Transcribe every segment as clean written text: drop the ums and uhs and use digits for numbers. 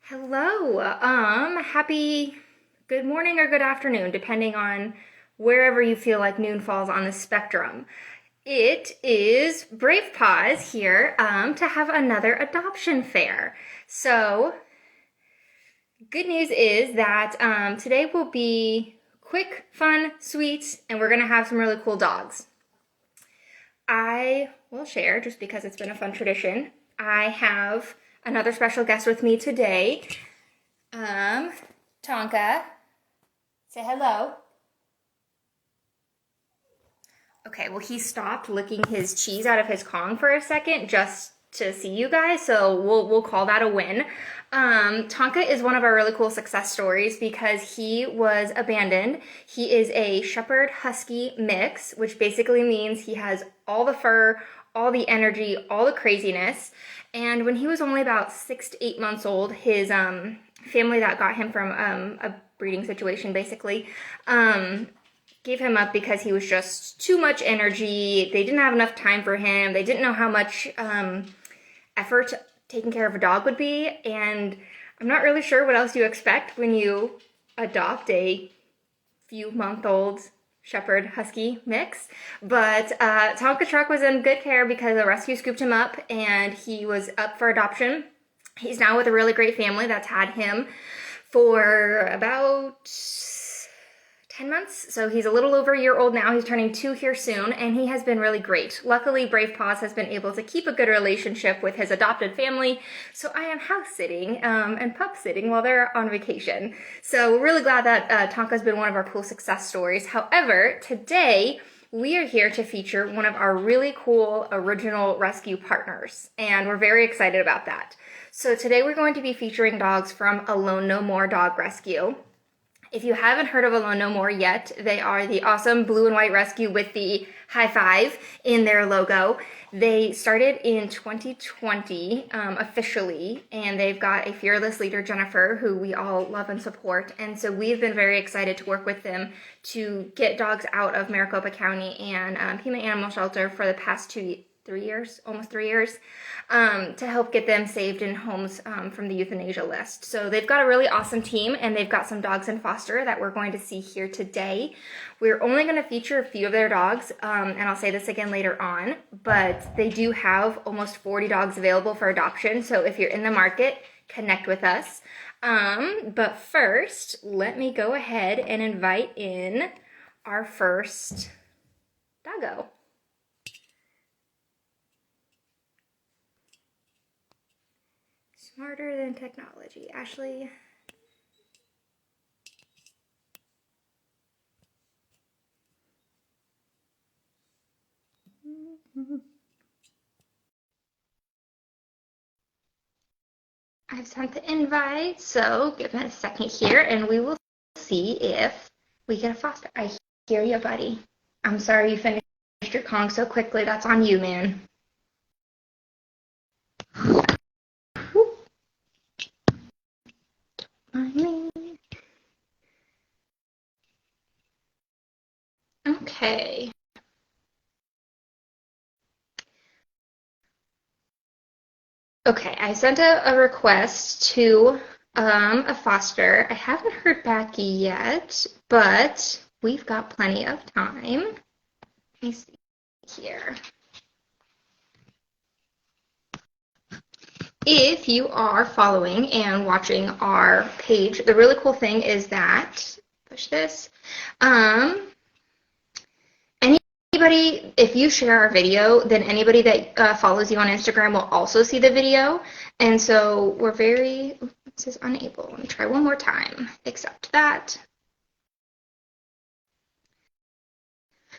Hello. Happy good morning or good afternoon, depending on wherever you feel like noon falls on the spectrum. It is Brave Paws here to have another adoption fair. So, good news is that today will be quick, fun, sweet, and we're going to have some really cool dogs. I will share, just because it's been a fun tradition, I have another special guest with me today. Tonka, say hello. Okay, well, he stopped licking his cheese out of his Kong for a second just to see you guys, so we'll call that a win. Tonka is one of our really cool success stories because he was abandoned. He is a Shepherd Husky mix, which basically means he has all the fur, all the energy, all the craziness. And when he was only about 6 to 8 months old, his family that got him from a breeding situation basically gave him up because he was just too much energy. They didn't have enough time for him. They didn't know how much effort taking care of a dog would be. And I'm not really sure what else you expect when you adopt a few-month-old Shepherd Husky mix. But Tonka Truck was in good care because the rescue scooped him up and he was up for adoption. He's now with a really great family that's had him for about 10 months. So he's a little over a year old now. He's turning 2 here soon, and he has been really great. Luckily, Brave Paws has been able to keep a good relationship with his adopted family. So I am house sitting and pup sitting while they're on vacation. So we're really glad that Tonka's been one of our cool success stories. However, today, we are here to feature one of our really cool original rescue partners, and we're very excited about that. So today we're going to be featuring dogs from Alone No More Dog Rescue. If you haven't heard of Alone No More yet, they are the awesome blue and white rescue with the high five in their logo. They started in 2020 officially, and they've got a fearless leader, Jennifer, who we all love and support. And so we've been very excited to work with them to get dogs out of Maricopa County and Pima Animal Shelter for the past 3 years, almost 3 years, to help get them saved in homes from the euthanasia list. So they've got a really awesome team, and they've got some dogs in foster that we're going to see here today. We're only going to feature a few of their dogs, and I'll say this again later on, but they do have almost 40 dogs available for adoption. So if you're in the market, connect with us. But first, let me go ahead and invite in our first doggo. Smarter than technology. Ashley. I've sent the invite, so give it a second here and we will see if we get a foster. I hear you, buddy. I'm sorry you finished your Kong so quickly. That's on you, man. Okay. Okay, I sent a request to a foster. I haven't heard back yet, but we've got plenty of time. Let me see here. If you are following and watching our page, the really cool thing is that, push this, anybody, if you share our video, then anybody that follows you on Instagram will also see the video. And so we're very, it says unable. Let me try one more time. Accept that.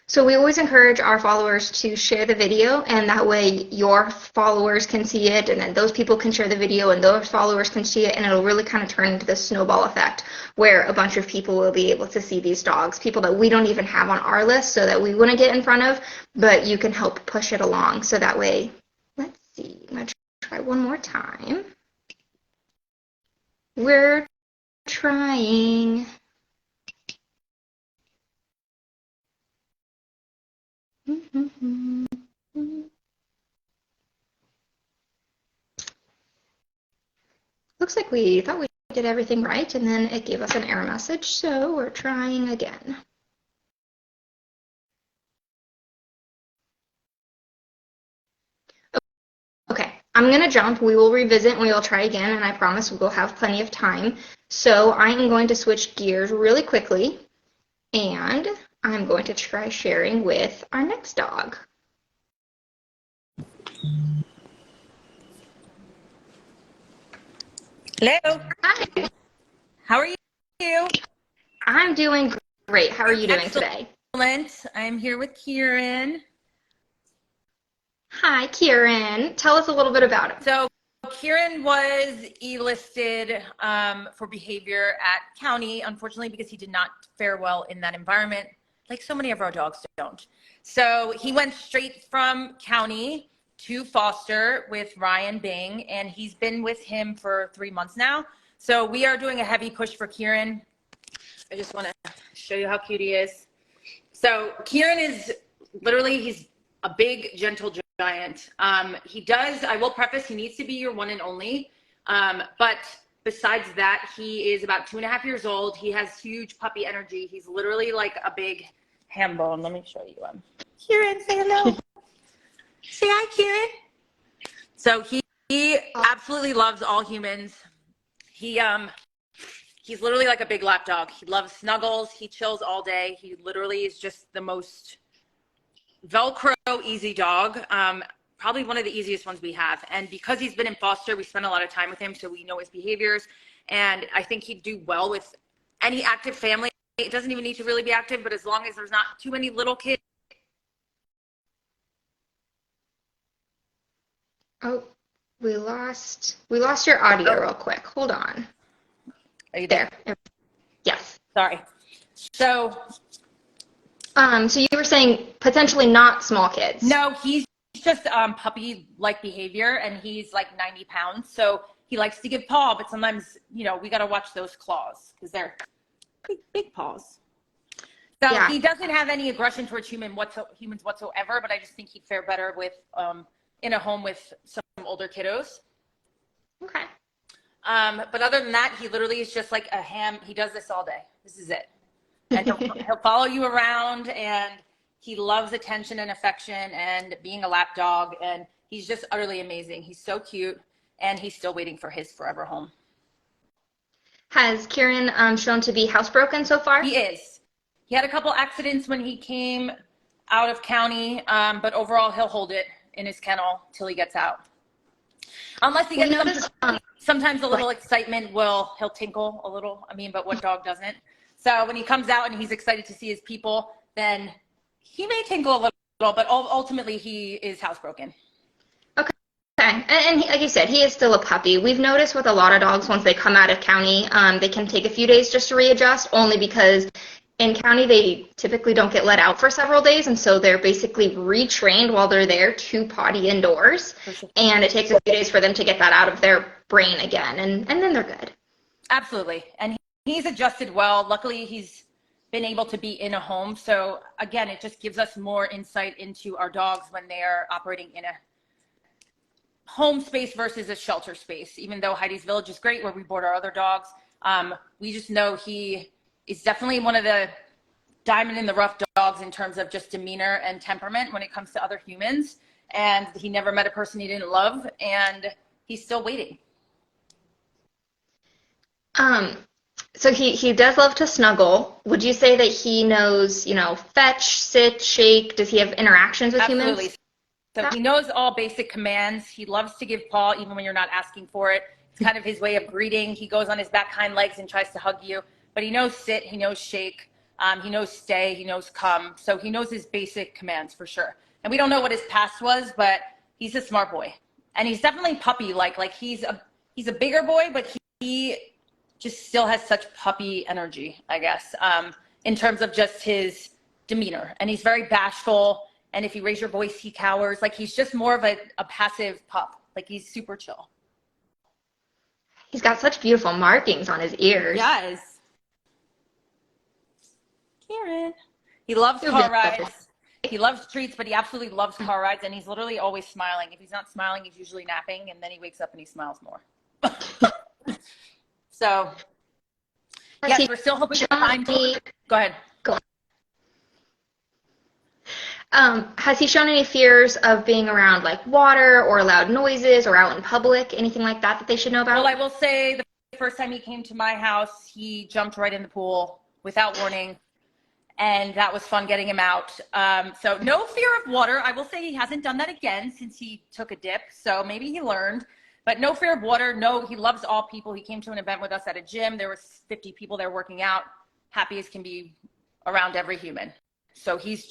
So we always encourage our followers to share the video, and that way your followers can see it, and then those people can share the video, and those followers can see it, and it'll really kind of turn into this snowball effect where a bunch of people will be able to see these dogs, people that we don't even have on our list so that we wouldn't get in front of, but you can help push it along. So that way, let's see, I'm going to try one more time. We're trying. Looks like we thought we did everything right, and then it gave us an error message, so we're trying again. Okay, I'm going to jump. We will revisit and we will try again, and I promise we will have plenty of time. So I am going to switch gears really quickly, and I'm going to try sharing with our next dog. Hello. Hi. How are you? I'm doing great. How are you doing today? Excellent. I'm here with Kieran. Hi, Kieran. Tell us a little bit about him. So Kieran was e-listed for behavior at county, unfortunately, because he did not fare well in that environment, like so many of our dogs don't. So he went straight from county to foster with Ryan Bing, and he's been with him for 3 months now. So we are doing a heavy push for Kieran. I just want to show you how cute he is. So Kieran is literally, he's a big, gentle giant. He does, I will preface, he needs to be your one and only. But besides that, he is about 2.5 years old. He has huge puppy energy. He's literally like a big ham bone. Let me show you him. Kieran, say hello. Say hi, Kieran. So he absolutely loves all humans. He's literally like a big lap dog. He loves snuggles. He chills all day. He literally is just the most Velcro easy dog. Probably one of the easiest ones we have. And because he's been in foster, we spend a lot of time with him, so we know his behaviors. And I think he'd do well with any active family. It doesn't even need to really be active, but as long as there's not too many little kids. Oh, we lost your audio real quick. Hold on. Are you there? Yes. Sorry. So you were saying potentially not small kids. no, he's just puppy-like behavior, and he's like 90 pounds. So he likes to give paw, but sometimes, you know, we got to watch those claws because they're big paws. So yeah. He doesn't have any aggression towards humans whatsoever, but I just think he'd fare better with in a home with some older kiddos. Okay. But other than that, he literally is just like a ham. He does this all day. This is it. And he'll follow you around, and he loves attention and affection and being a lap dog. And he's just utterly amazing. He's so cute, and he's still waiting for his forever home. Has Kieran shown to be housebroken so far? He is. He had a couple accidents when he came out of county, but overall he'll hold it in his kennel till he gets out. Unless he gets sometimes a little excitement he'll tinkle a little. I mean, but what dog doesn't? So when he comes out and he's excited to see his people, then he may tinkle a little, but ultimately he is housebroken. Okay. And like you said, he is still a puppy. We've noticed with a lot of dogs, once they come out of county, they can take a few days just to readjust, only because in county, they typically don't get let out for several days, and so they're basically retrained while they're there to potty indoors, and it takes a few days for them to get that out of their brain again, and then they're good. Absolutely, and he's adjusted well. Luckily, he's been able to be in a home, so again, it just gives us more insight into our dogs when they're operating in a home space versus a shelter space. Even though Heidi's Village is great, where we board our other dogs, we just know he is definitely one of the diamond in the rough dogs in terms of just demeanor and temperament when it comes to other humans. And he never met a person he didn't love, and he's still waiting. So he does love to snuggle. Would you say that he knows, fetch, sit, shake? Does he have interactions with Absolutely. humans? So he knows all basic commands. He loves to give paw even when you're not asking for it. It's kind of his way of greeting. He goes on his back hind legs and tries to hug you. But he knows sit, he knows shake, he knows stay, he knows come. So he knows his basic commands for sure. And we don't know what his past was, but he's a smart boy. And he's definitely puppy-like. Like he's a bigger boy, but he just still has such puppy energy, I guess, in terms of just his demeanor. And he's very bashful. And if you raise your voice, he cowers. Like he's just more of a passive pup. Like he's super chill. He's got such beautiful markings on his ears. Yes. Kieran. He loves car rides. He loves treats, but he absolutely loves car rides, and he's literally always smiling. If he's not smiling, he's usually napping, and then he wakes up and he smiles more. So Has yes, he we're still hoping to shown find. any, Go ahead. go has he shown any fears of being around like water or loud noises or out in public, anything like that that they should know Well, about? I will say the first time he came to my house, he jumped right in the pool without warning. And that was fun getting him out. So no fear of water. I will say he hasn't done that again since he took a dip. So maybe he learned, but no fear of water. No, he loves all people. He came to an event with us at a gym. There was 50 people there working out, happy as can be around every human. So he's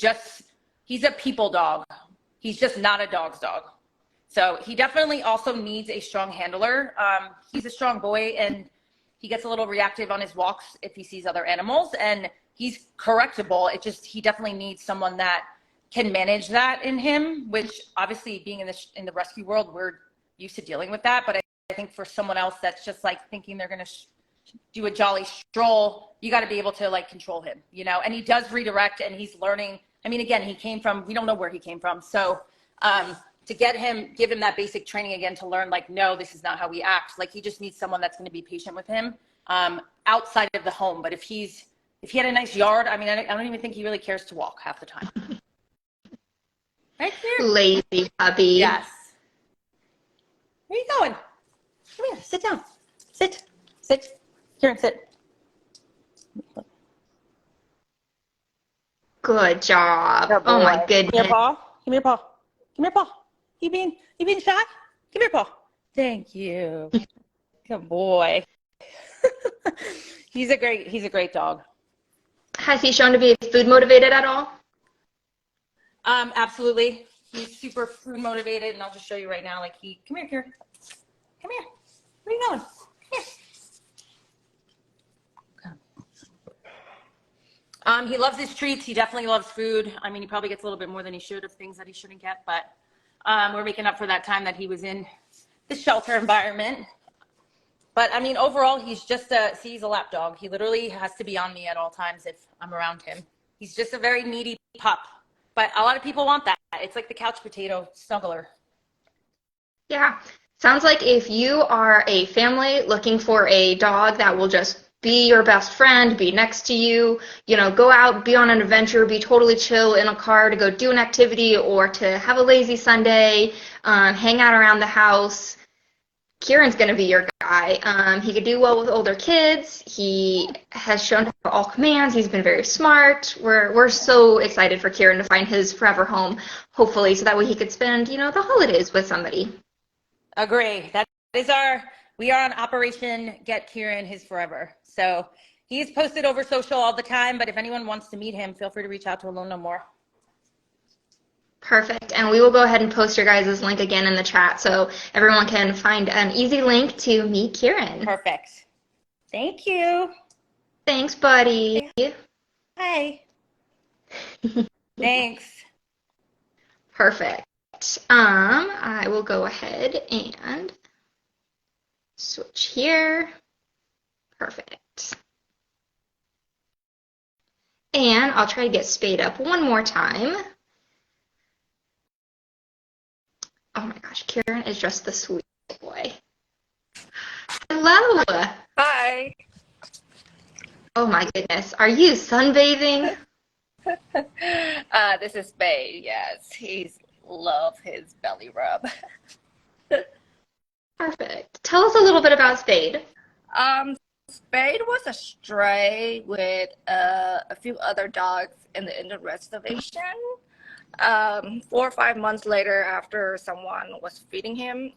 a people dog. He's just not a dog's dog. So he definitely also needs a strong handler. He's a strong boy and he gets a little reactive on his walks if he sees other animals, and he's correctable. He definitely needs someone that can manage that in him, which obviously being in the rescue world, we're used to dealing with that. But I think for someone else that's just like thinking they're going to do a jolly stroll, you got to be able to like control him, you know, and he does redirect and he's learning. I mean, again, we don't know where he came from. So, to give him that basic training again to learn, like, no, this is not how we act. Like, he just needs someone that's going to be patient with him outside of the home. But if he had a nice yard, I mean, I don't even think he really cares to walk half the time. Right here. Lazy puppy. Yes. Where are you going? Come here. Sit down. Sit. Here and sit. Good job. Good Oh my boy. Give me your goodness. paw. Give me your paw. Give me your paw. You being shy? Give me your paw. Thank you. Good boy. He's a great dog. Has he shown to be food motivated at all? Absolutely. He's super food motivated, and I'll just show you right now. Like come here, Kira. Come here. Where are you going? Come here. He loves his treats. He definitely loves food. I mean, he probably gets a little bit more than he should of things that he shouldn't get, but we're making up for that time that he was in the shelter environment. But I mean, overall, he's a lap dog. He literally has to be on me at all times if I'm around him. He's just a very needy pup. But a lot of people want that. It's like the couch potato snuggler. Yeah. Sounds like if you are a family looking for a dog that will just be your best friend, be next to you, go out, be on an adventure, be totally chill in a car to go do an activity or to have a lazy Sunday, hang out around the house, Kieran's going to be your guy. He could do well with older kids. He has shown to have all commands. He's been very smart. We're so excited for Kieran to find his forever home, hopefully, so that way he could spend, the holidays with somebody. Agree. We are on Operation Get Kieran His Forever. So he's posted over social all the time, but if anyone wants to meet him, feel free to reach out to Alone No More. Perfect. And we will go ahead and post your guys' link again in the chat so everyone can find an easy link to meet Kieran. Perfect. Thank you. Thanks, buddy. Hi. Thanks. Perfect. I will go ahead and switch here. Perfect. And I'll try to get Spade up one more time. Oh my gosh, Kieran is just the sweet boy. Hello. Hi. Oh my goodness. Are you sunbathing? This is Spade. Yes, he loves his belly rub. Perfect. Tell us a little bit about Spade. Spade was a stray with a few other dogs in the reservation. 4 or 5 months later, after someone was feeding him,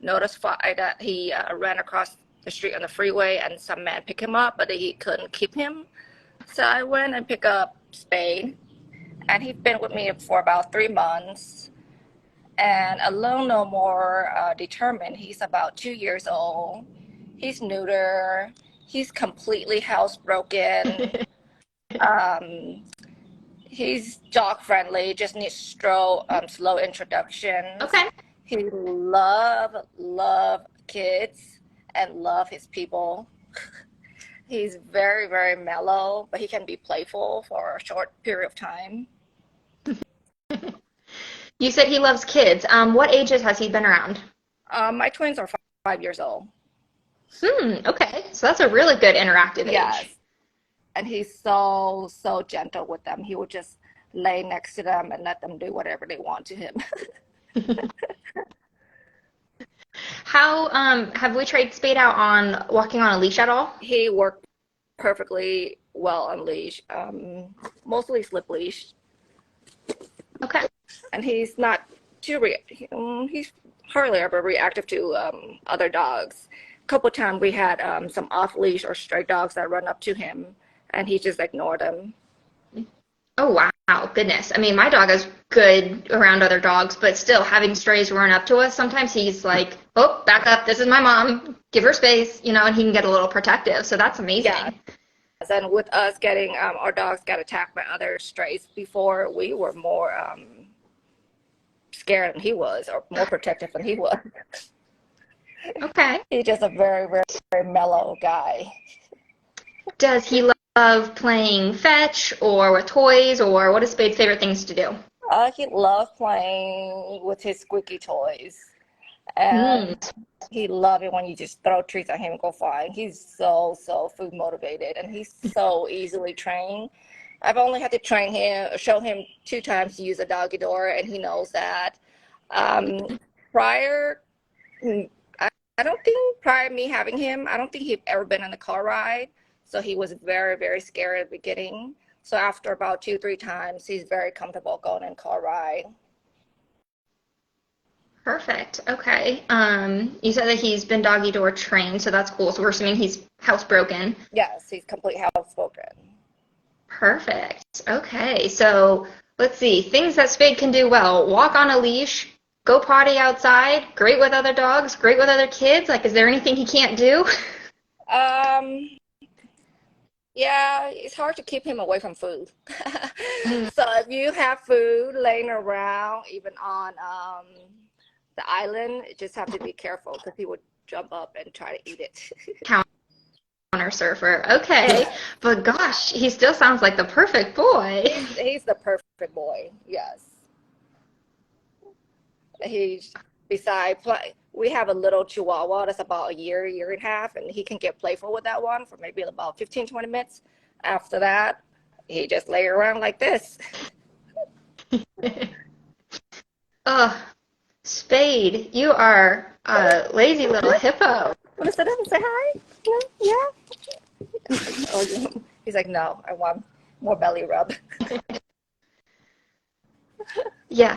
notified that he ran across the street on the freeway and some man picked him up, but he couldn't keep him. So I went and picked up Spade, and he's been with me for about 3 months. And Alone No More determined he's about 2 years old. He's neuter. He's completely housebroken. He's dog friendly. Just needs slow introductions. Okay. He love kids and love his people. He's very, very mellow, but he can be playful for a short period of time. You said he loves kids. What ages has he been around? My twins are 5 years old. Okay. So that's a really good interactive age. Yes. And he's so gentle with them. He would just lay next to them and let them do whatever they want to him. How have we tried Spade out on walking on a leash at all? He worked perfectly well on leash, mostly slip leash, Okay. and he's not he's hardly ever reactive to other dogs. A couple times we had some off leash or stray dogs that run up to him, and he just ignored them. Oh wow, goodness. I mean, my dog is good around other dogs, but still having strays run up to us, sometimes he's like, "Oh, back up. This is my mom. Give her space," and he can get a little protective. So that's Yeah, amazing. and with us getting our dogs got attacked by other strays before, we were more scared than he was, or more protective than he was. Okay. He's just a very mellow guy. Does he love playing fetch or with toys, or what is Spade's favorite things to do? He loved playing with his squeaky toys, Hmm. and he loved it when you just throw treats at him and go flying. He's so food motivated, and he's so easily trained. I've only had to show him 2 times to use a doggy door, and he knows that. Um, prior, mm, I don't think prior to me having him, I don't think he'd ever been on a car ride. So he was very scared at the beginning. So after about 2, 3 times, he's very comfortable going in car ride. Perfect. Okay. You said that he's been doggy door trained, so that's cool. So we're assuming he's housebroken. Yes, he's completely housebroken. Perfect. Okay. So let's see. Things that Spade can do well. Walk on a leash, go potty outside, great with other dogs, great with other kids. Like, is there anything he can't do? Um, yeah, it's hard to keep him away from food. Mm, So if you have food laying around, even on the island, you just have to be careful because he would jump up and try to eat it. counter surfer. Okay. But gosh, he still sounds like the perfect boy. He's the perfect boy. Yes. He's beside play. We have a little Chihuahua that's about a year and a half, and he can get playful with that one for maybe about 15, 20 minutes. After that, he just lay around like this. Oh, Spade, you are a lazy little hippo. Want to sit up and say hi? No? Yeah. Oh, he's like, no, I want more belly rub. Yeah.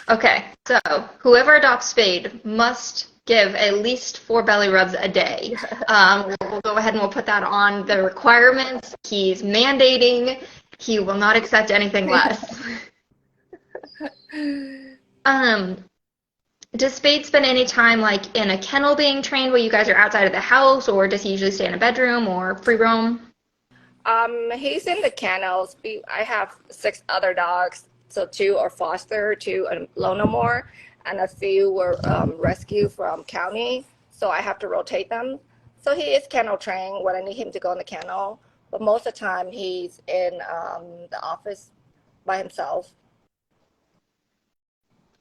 Okay. So whoever adopts Spade must give at least 4 belly rubs a day. We'll go ahead and we'll put that on the requirements. He's mandating. He will not accept anything less. Um, does Spade spend any time like in a kennel being trained while you guys are outside of the house, or does he usually stay in a bedroom or free roam? He's in the kennels. I have 6 other dogs, so 2 are foster, 2 are low no more, and a few were rescued from county. So I have to rotate them. So he is kennel trained when I need him to go in the kennel, but most of the time he's in the office by himself.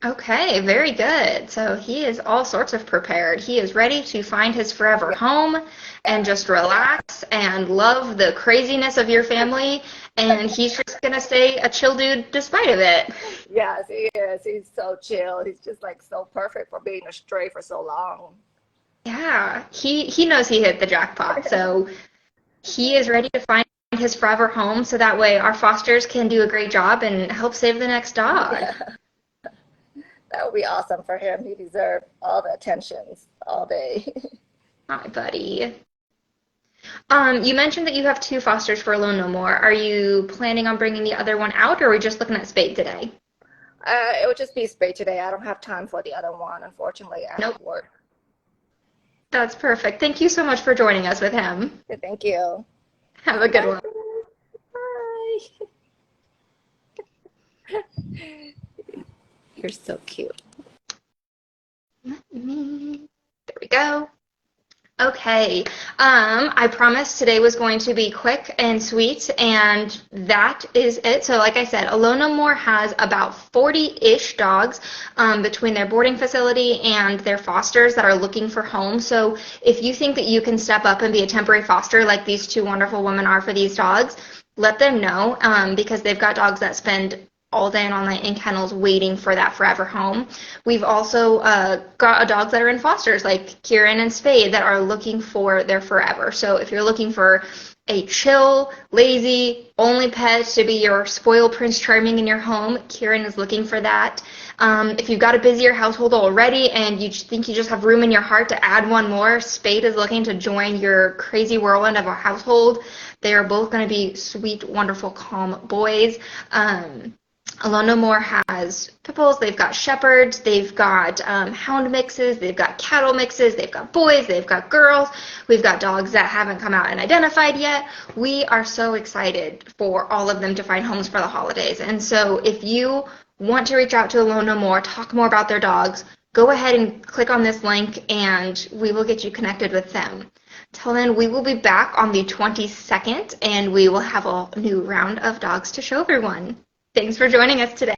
Okay, very good. So he is all sorts of prepared. He is ready to find his forever home and just relax and love the craziness of your family. And he's just gonna stay a chill dude despite of it. Yes, he is. He's so chill. He's just like so perfect for being a stray for so long. Yeah, he knows he hit the jackpot. So he is ready to find his forever home so that way our fosters can do a great job and help save the next dog. Yeah, that would be awesome for him. He deserved all the attentions all day. Hi, buddy. You mentioned that you have 2 fosters for Alone No More. Are you planning on bringing the other one out, or are we just looking at Spade today? It would just be Spade today. I don't have time for the other one. Unfortunately, I Nope, have work. that's perfect. Thank you so much for joining us with him. Thank you. Have a good Bye. one. Bye. You're so cute. There we go. Okay. I promised today was going to be quick and sweet, and that is it. So, like I said, Alone No More has about 40-ish dogs between their boarding facility and their fosters that are looking for homes. So, if you think that you can step up and be a temporary foster like these two wonderful women are for these dogs, let them know because they've got dogs that spend all day and all night in kennels waiting for that forever home. We've also got dogs that are in fosters like Kieran and Spade that are looking for their forever. So if you're looking for a chill, lazy, only pet to be your spoiled Prince Charming in your home, Kieran is looking for that. If you've got a busier household already and you think you just have room in your heart to add one more, Spade is looking to join your crazy whirlwind of a household. They are both going to be sweet, wonderful, calm boys. Alone No More has pit bulls, they've got shepherds, they've got hound mixes, they've got cattle mixes, they've got boys, they've got girls, we've got dogs that haven't come out and identified yet. We are so excited for all of them to find homes for the holidays. And so if you want to reach out to Alone No More, talk more about their dogs, go ahead and click on this link and we will get you connected with them. Till then, we will be back on the 22nd and we will have a new round of dogs to show everyone. Thanks for joining us today.